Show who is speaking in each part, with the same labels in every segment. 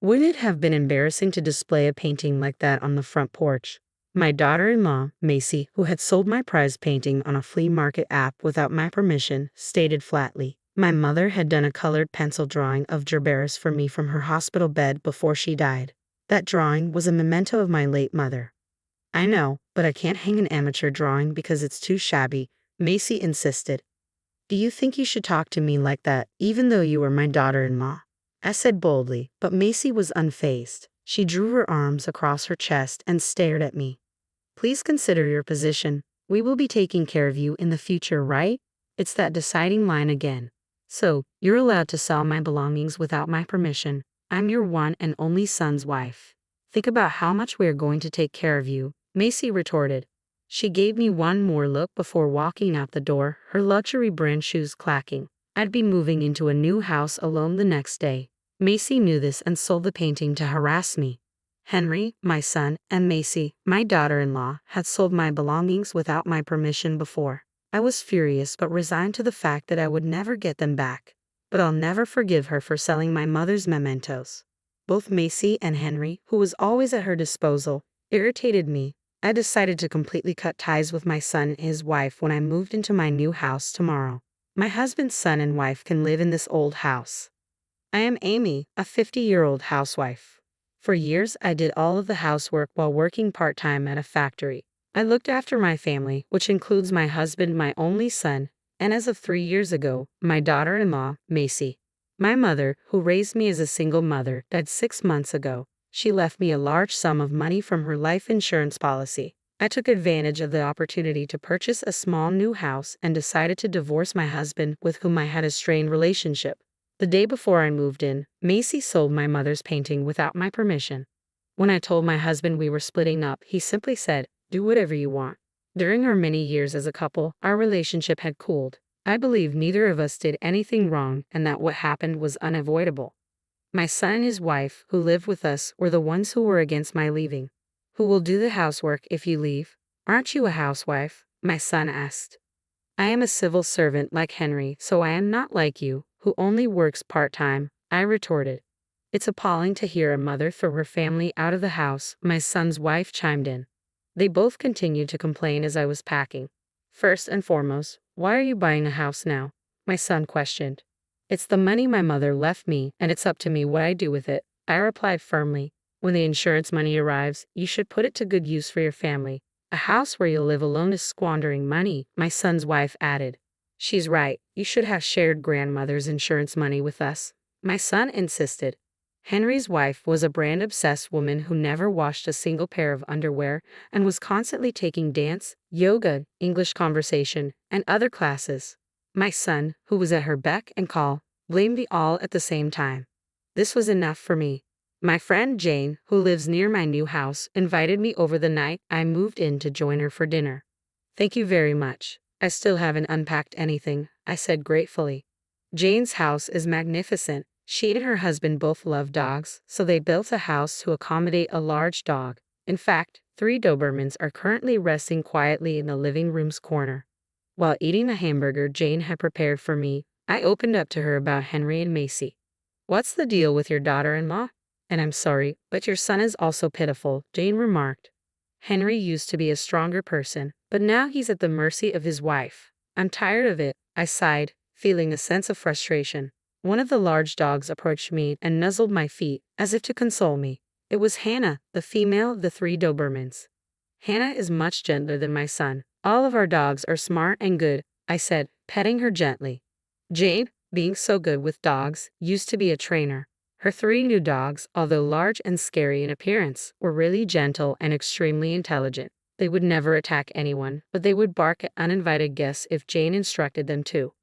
Speaker 1: Wouldn't it have been embarrassing to display a painting like that on the front porch? My daughter-in-law, Macy, who had sold my prize painting on a flea market app without my permission, stated flatly. My mother had done a colored pencil drawing of Gerberas for me from her hospital bed before she died. That drawing was a memento of my late mother. I know, but I can't hang an amateur drawing because it's too shabby, Macy insisted. Do you think you should talk to me like that, even though you were my daughter-in-law? I said boldly, but Macy was unfazed. She drew her arms across her chest and stared at me. Please consider your position. We will be taking care of you in the future, right? It's that deciding line again. So, you're allowed to sell my belongings without my permission. I'm your one and only son's wife. Think about how much we are going to take care of you, Macy retorted. She gave me one more look before walking out the door, her luxury brand shoes clacking. I'd be moving into a new house alone the next day. Macy knew this and sold the painting to harass me. Henry, my son, and Macy, my daughter-in-law, had sold my belongings without my permission before. I was furious but resigned to the fact that I would never get them back. But I'll never forgive her for selling my mother's mementos. Both Macy and Henry, who was always at her disposal, irritated me. I decided to completely cut ties with my son and his wife when I moved into my new house tomorrow. My husband's son and wife can live in this old house. I am Amy, a 50-year-old housewife. For years, I did all of the housework while working part-time at a factory. I looked after my family, which includes my husband, my only son, and as of 3 years ago, my daughter-in-law, Macy. My mother, who raised me as a single mother, died 6 months ago. She left me a large sum of money from her life insurance policy. I took advantage of the opportunity to purchase a small new house and decided to divorce my husband, with whom I had a strained relationship. The day before I moved in, Macy sold my mother's painting without my permission. When I told my husband we were splitting up, he simply said, "Do whatever you want." During our many years as a couple, our relationship had cooled. I believe neither of us did anything wrong and that what happened was unavoidable. My son and his wife, who lived with us, were the ones who were against my leaving. Who will do the housework if you leave? Aren't you a housewife? My son asked. I am a civil servant like Henry, so I am not like you, who only works part-time, I retorted. It's appalling to hear a mother throw her family out of the house, my son's wife chimed in. They both continued to complain as I was packing. First and foremost, why are you buying a house now? My son questioned. It's the money my mother left me, and it's up to me what I do with it, I replied firmly. When the insurance money arrives, you should put it to good use for your family. A house where you'll live alone is squandering money, my son's wife added. She's right, you should have shared grandmother's insurance money with us, my son insisted. Henry's wife was a brand-obsessed woman who never washed a single pair of underwear and was constantly taking dance, yoga, English conversation, and other classes. My son, who was at her beck and call, blamed me all at the same time. This was enough for me. My friend Jane, who lives near my new house, invited me over the night I moved in to join her for dinner. Thank you very much. I still haven't unpacked anything, I said gratefully. Jane's house is magnificent. She and her husband both love dogs, so they built a house to accommodate a large dog. In fact, 3 Dobermans are currently resting quietly in the living room's corner. While eating the hamburger Jane had prepared for me, I opened up to her about Henry and Macy. What's the deal with your daughter-in-law? And I'm sorry, but your son is also pitiful, Jane remarked. Henry used to be a stronger person, but now he's at the mercy of his wife. I'm tired of it, I sighed, feeling a sense of frustration. One of the large dogs approached me and nuzzled my feet, as if to console me. It was Hannah, the female of the 3 Dobermans. Hannah is much gentler than my son. All of our dogs are smart and good, I said, petting her gently. Jane, being so good with dogs, used to be a trainer. Her 3 new dogs, although large and scary in appearance, were really gentle and extremely intelligent. They would never attack anyone, but they would bark at uninvited guests if Jane instructed them to.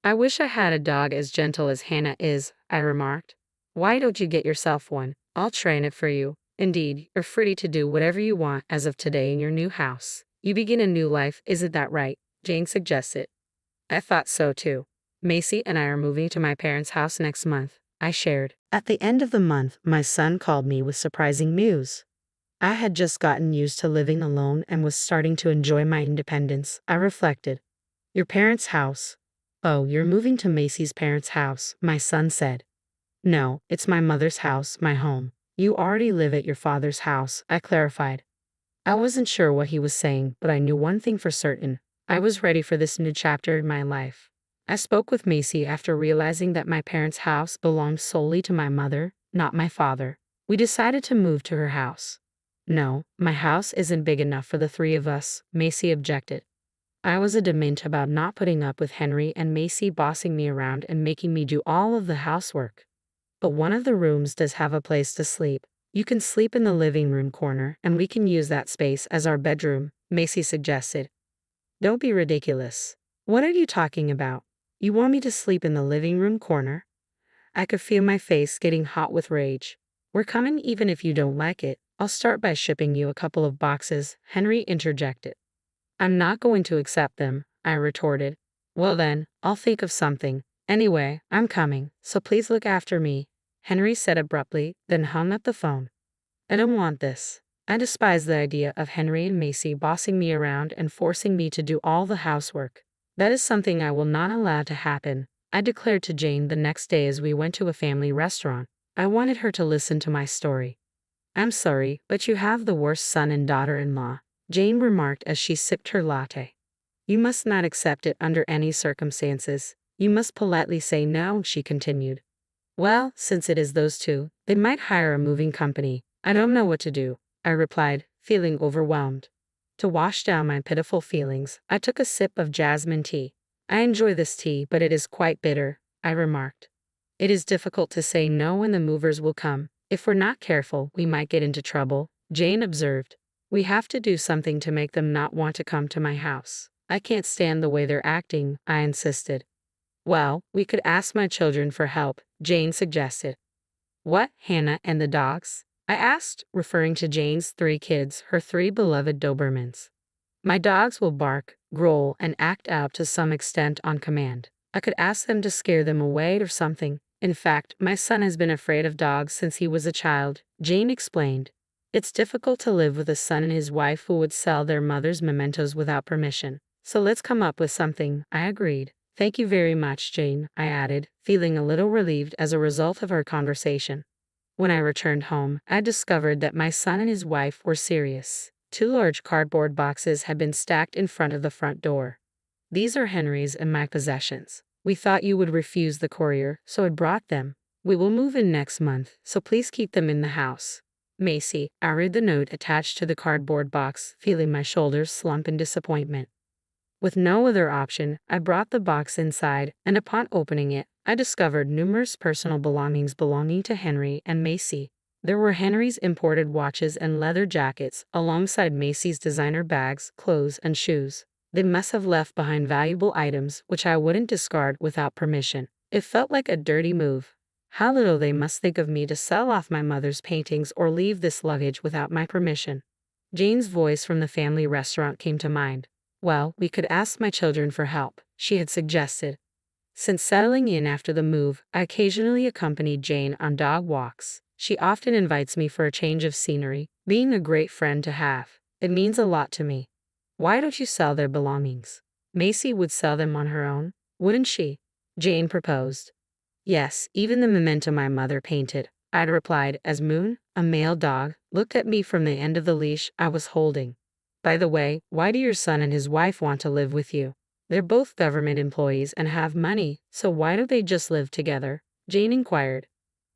Speaker 1: I wish I had a dog as gentle as Hannah is, I remarked. Why don't you get yourself one? I'll train it for you. Indeed, you're free to do whatever you want as of today in your new house. You begin a new life, isn't that right? Jane suggested. I thought so too. Macy and I are moving to my parents' house next month, I shared. At the end of the month, my son called me with surprising news. I had just gotten used to living alone and was starting to enjoy my independence, I reflected. Your parents' house? Oh, you're moving to Macy's parents' house, my son said. No, it's my mother's house, my home. You already live at your father's house, I clarified. I wasn't sure what he was saying, but I knew one thing for certain. I was ready for this new chapter in my life. I spoke with Macy after realizing that my parents' house belonged solely to my mother, not my father. We decided to move to her house. No, my house isn't big enough for the three of us, Macy objected. I was adamant about not putting up with Henry and Macy bossing me around and making me do all of the housework. But one of the rooms does have a place to sleep. You can sleep in the living room corner, and we can use that space as our bedroom, Macy suggested. Don't be ridiculous. What are you talking about? You want me to sleep in the living room corner? I could feel my face getting hot with rage. We're coming even if you don't like it. I'll start by shipping you a couple of boxes, Henry interjected. I'm not going to accept them, I retorted. Well then, I'll think of something. Anyway, I'm coming, so please look after me, Henry said abruptly, then hung up the phone. I don't want this. I despise the idea of Henry and Macy bossing me around and forcing me to do all the housework. That is something I will not allow to happen, I declared to Jane the next day as we went to a family restaurant. I wanted her to listen to my story. I'm sorry, but you have the worst son and daughter-in-law, Jane remarked as she sipped her latte. You must not accept it under any circumstances. You must politely say no, she continued. Well, since it is those two, they might hire a moving company. I don't know what to do, I replied, feeling overwhelmed. To wash down my pitiful feelings, I took a sip of jasmine tea. I enjoy this tea, but it is quite bitter, I remarked. It is difficult to say no when the movers will come. If we're not careful, we might get into trouble, Jane observed. We have to do something to make them not want to come to my house. I can't stand the way they're acting, I insisted. Well, we could ask my children for help, Jane suggested. What, Hannah and the dogs? I asked, referring to Jane's 3 kids, her 3 beloved Dobermans. My dogs will bark, growl, and act out to some extent on command. I could ask them to scare them away or something. In fact, my son has been afraid of dogs since he was a child, Jane explained. It's difficult to live with a son and his wife who would sell their mother's mementos without permission. So let's come up with something, I agreed. Thank you very much, Jane, I added, feeling a little relieved as a result of our conversation. When I returned home, I discovered that my son and his wife were serious. 2 large cardboard boxes had been stacked in front of the front door. These are Henry's and my possessions. We thought you would refuse the courier, so I brought them. We will move in next month, so please keep them in the house. Macy, I read the note attached to the cardboard box, feeling my shoulders slump in disappointment. With no other option, I brought the box inside, and upon opening it, I discovered numerous personal belongings belonging to Henry and Macy. There were Henry's imported watches and leather jackets, alongside Macy's designer bags, clothes, and shoes. They must have left behind valuable items, which I wouldn't discard without permission. It felt like a dirty move. How little they must think of me to sell off my mother's paintings or leave this luggage without my permission. Jane's voice from the family restaurant came to mind. Well, we could ask my children for help, she had suggested. Since settling in after the move, I occasionally accompanied Jane on dog walks. She often invites me for a change of scenery, being a great friend to have. It means a lot to me. Why don't you sell their belongings? Macy would sell them on her own, wouldn't she? Jane proposed. Yes, even the memento my mother painted, I'd replied as Moon, a male dog, looked at me from the end of the leash I was holding. By the way, why do your son and his wife want to live with you? They're both government employees and have money, so why don't they just live together? Jane inquired.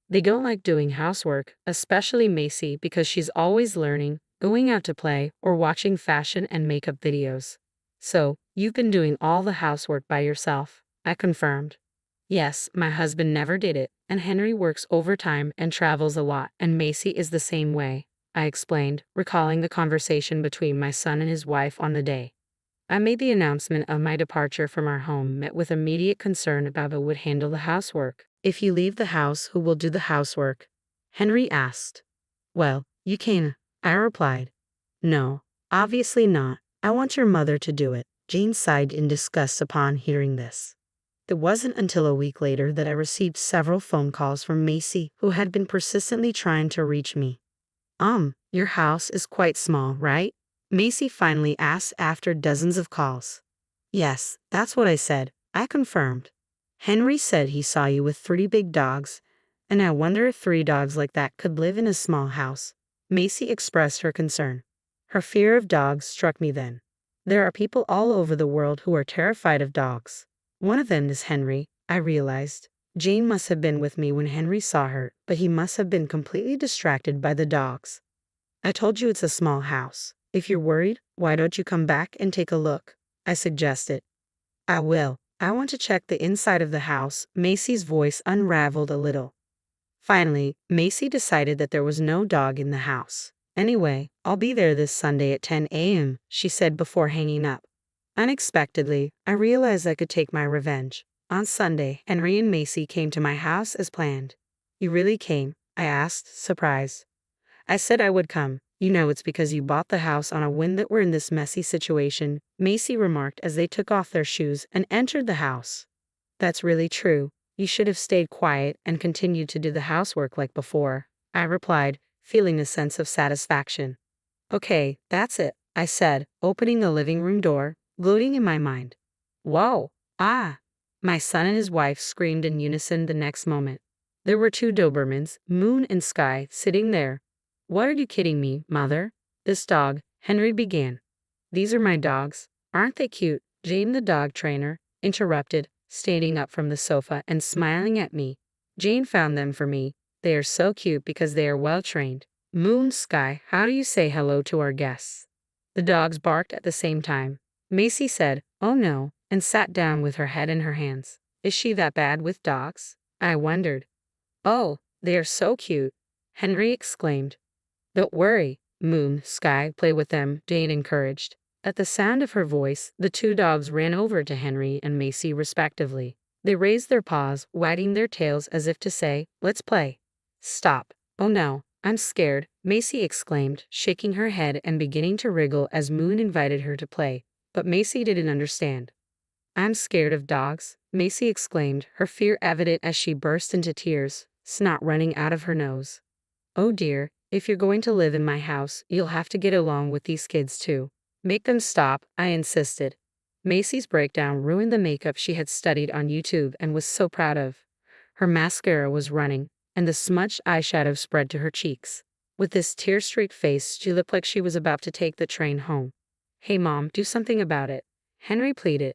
Speaker 1: They don't like doing housework, especially Macy because she's always learning, going out to play, or watching fashion and makeup videos. So, you've been doing all the housework by yourself, I confirmed. Yes, my husband never did it, and Henry works overtime and travels a lot, and Macy is the same way, I explained, recalling the conversation between my son and his wife on the day I made the announcement of my departure from our home, met with immediate concern about who would handle the housework. If you leave the house, who will do the housework? Henry asked. Well, you can, I replied. No, obviously not. I want your mother to do it. Jane sighed in disgust upon hearing this. It wasn't until a week later that I received several phone calls from Macy, who had been persistently trying to reach me. Your house is quite small, right? Macy finally asked after dozens of calls. Yes, that's what I said, I confirmed. Henry said he saw you with 3 big dogs, And I wonder if 3 dogs like that could live in a small house. Macy expressed her concern. Her fear of dogs struck me then. There are people all over the world who are terrified of dogs. One of them is Henry, I realized. Jane must have been with me when Henry saw her, but he must have been completely distracted by the dogs. I told you it's a small house. If you're worried, why don't you come back and take a look? I suggested. I will. I want to check the inside of the house. Macy's voice unraveled a little. Finally, Macy decided that there was no dog in the house. Anyway, I'll be there this Sunday at 10 a.m., she said before hanging up. Unexpectedly, I realized I could take my revenge. On Sunday, Henry and Macy came to my house as planned. You really came? I asked, surprised. I said I would come. You know it's because you bought the house on a whim that we're in this messy situation, Macy remarked as they took off their shoes and entered the house. That's really true. You should have stayed quiet and continued to do the housework like before, I replied, feeling a sense of satisfaction. Okay, that's it, I said, opening the living room door, gloating in my mind. Whoa! Ah! My son and his wife screamed in unison the next moment. There were 2 Dobermans, Moon and Sky, sitting there. What are you kidding me, Mother? This dog, Henry began. These are my dogs. Aren't they cute? Jane the dog trainer interrupted, standing up from the sofa and smiling at me. Jane found them for me. They are so cute because they are well trained. Moon, Sky, how do you say hello to our guests? The dogs barked at the same time. Macy said, oh no, and sat down with her head in her hands. Is she that bad with dogs? I wondered. Oh, they are so cute, Henry exclaimed. Don't worry, Moon, Sky, play with them, Jane encouraged. At the sound of her voice, the 2 dogs ran over to Henry and Macy respectively. They raised their paws, wagging their tails as if to say, let's play. Stop. Oh no, I'm scared, Macy exclaimed, shaking her head and beginning to wriggle as Moon invited her to play. But Macy didn't understand. I'm scared of dogs, Macy exclaimed, her fear evident as she burst into tears, snot running out of her nose. Oh dear, if you're going to live in my house, you'll have to get along with these kids too. Make them stop, I insisted. Macy's breakdown ruined the makeup she had studied on YouTube and was so proud of. Her mascara was running, and the smudged eyeshadow spread to her cheeks. With this tear-streaked face, she looked like she was about to take the train home. Hey Mom, do something about it, Henry pleaded.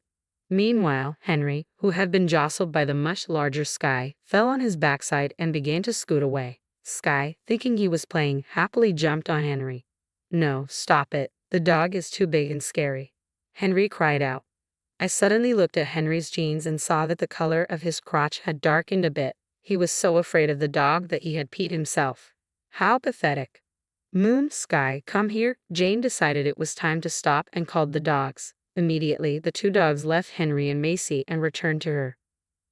Speaker 1: Meanwhile, Henry, who had been jostled by the much larger Sky, fell on his backside and began to scoot away. Sky, thinking he was playing, happily jumped on Henry. No, stop it. The dog is too big and scary, Henry cried out. I suddenly looked at Henry's jeans and saw that the color of his crotch had darkened a bit. He was so afraid of the dog that he had peed himself. How pathetic. Moon, Sky, come here. Jane decided it was time to stop and called the dogs. Immediately, the 2 dogs left Henry and Macy and returned to her.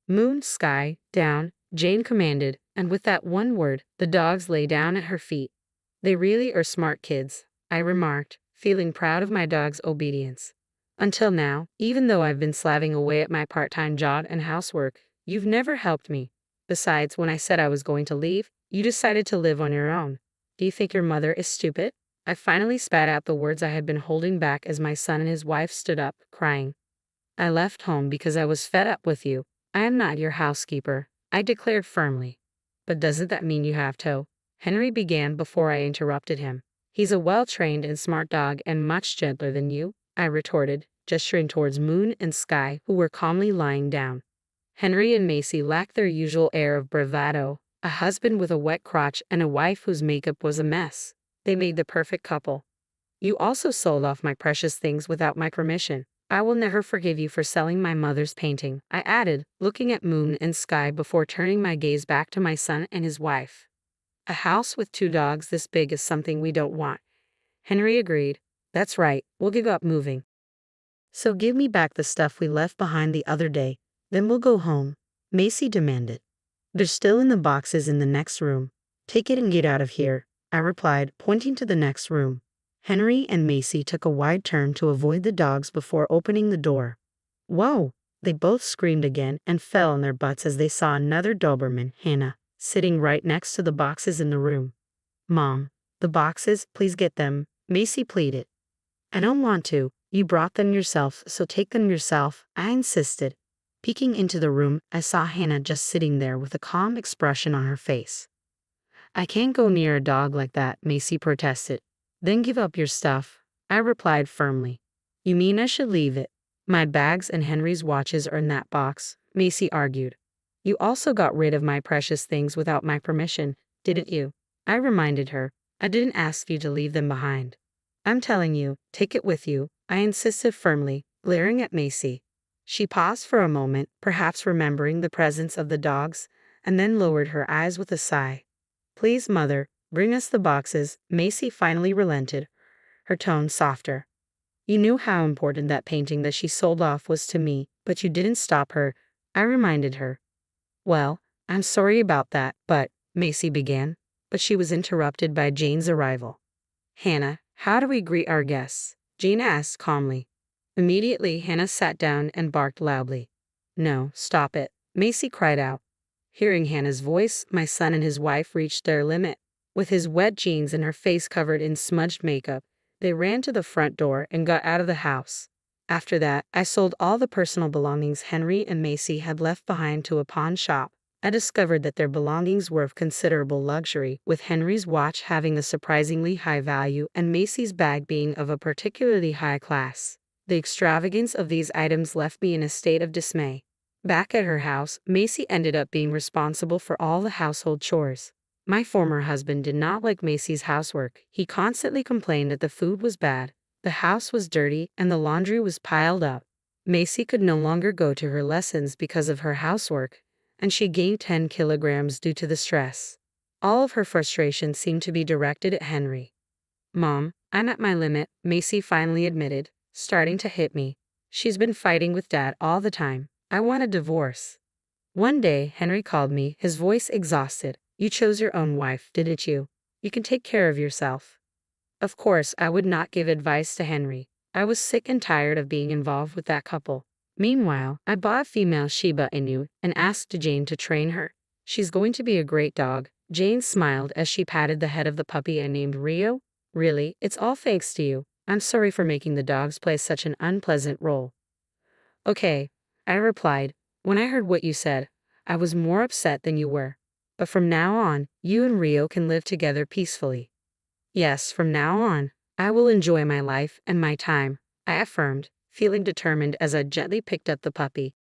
Speaker 1: Moon, Sky, down, Jane commanded, and with that one word, the dogs lay down at her feet. They really are smart kids, I remarked, feeling proud of my dog's obedience. Until now, even though I've been slaving away at my part-time job and housework, you've never helped me. Besides, when I said I was going to leave, you decided to live on your own. Do you think your mother is stupid? I finally spat out the words I had been holding back as my son and his wife stood up, crying. I left home because I was fed up with you. I am not your housekeeper, I declared firmly. But doesn't that mean you have to? Henry began before I interrupted him. He's a well-trained and smart dog and much gentler than you, I retorted, gesturing towards Moon and Sky, who were calmly lying down. Henry and Macy lacked their usual air of bravado, a husband with a wet crotch and a wife whose makeup was a mess. They made the perfect couple. You also sold off my precious things without my permission. I will never forgive you for selling my mother's painting, I added, looking at Moon and Sky before turning my gaze back to my son and his wife. A house with 2 dogs this big is something we don't want. Henry agreed. That's right, we'll give up moving. So give me back the stuff we left behind the other day, then we'll go home, Macy demanded. They're still in the boxes in the next room. Take it and get out of here, I replied, pointing to the next room. Henry and Macy took a wide turn to avoid the dogs before opening the door. Whoa! They both screamed again and fell on their butts as they saw another Doberman, Hannah, sitting right next to the boxes in the room. Mom, the boxes, please get them, Macy pleaded. I don't want to. You brought them yourself, so take them yourself, I insisted. Peeking into the room, I saw Hannah just sitting there with a calm expression on her face. I can't go near a dog like that, Macy protested. Then give up your stuff, I replied firmly. You mean I should leave it? My bags and Henry's watches are in that box, Macy argued. You also got rid of my precious things without my permission, didn't you? I reminded her. I didn't ask you to leave them behind. I'm telling you, take it with you, I insisted firmly, glaring at Macy. She paused for a moment, perhaps remembering the presence of the dogs, and then lowered her eyes with a sigh. Please, Mother, bring us the boxes, Macy finally relented, her tone softer. You knew how important that painting that she sold off was to me, but you didn't stop her, I reminded her. Well, I'm sorry about that, but, Macy began, but she was interrupted by Jane's arrival. Hannah, how do we greet our guests? Jane asked calmly. Immediately, Hannah sat down and barked loudly. No, stop it, Macy cried out. Hearing Hannah's voice, my son and his wife reached their limit. With his wet jeans and her face covered in smudged makeup, they ran to the front door and got out of the house. After that, I sold all the personal belongings Henry and Macy had left behind to a pawn shop. I discovered that their belongings were of considerable luxury, with Henry's watch having a surprisingly high value and Macy's bag being of a particularly high class. The extravagance of these items left me in a state of dismay. Back at her house, Macy ended up being responsible for all the household chores. My former husband did not like Macy's housework. He constantly complained that the food was bad, the house was dirty, and the laundry was piled up. Macy could no longer go to her lessons because of her housework, and she gained 10 kilograms due to the stress. All of her frustration seemed to be directed at Henry. Mom, I'm at my limit, Macy finally admitted, starting to hit me. She's been fighting with Dad all the time. I want a divorce. One day, Henry called me, his voice exhausted. You chose your own wife, didn't you? You can take care of yourself. Of course, I would not give advice to Henry. I was sick and tired of being involved with that couple. Meanwhile, I bought a female Shiba Inu and asked Jane to train her. She's going to be a great dog. Jane smiled as she patted the head of the puppy I named Rio. Really, it's all thanks to you. I'm sorry for making the dogs play such an unpleasant role. Okay, I replied. When I heard what you said, I was more upset than you were. But from now on, you and Rio can live together peacefully. Yes, from now on, I will enjoy my life and my time, I affirmed, feeling determined as I gently picked up the puppy.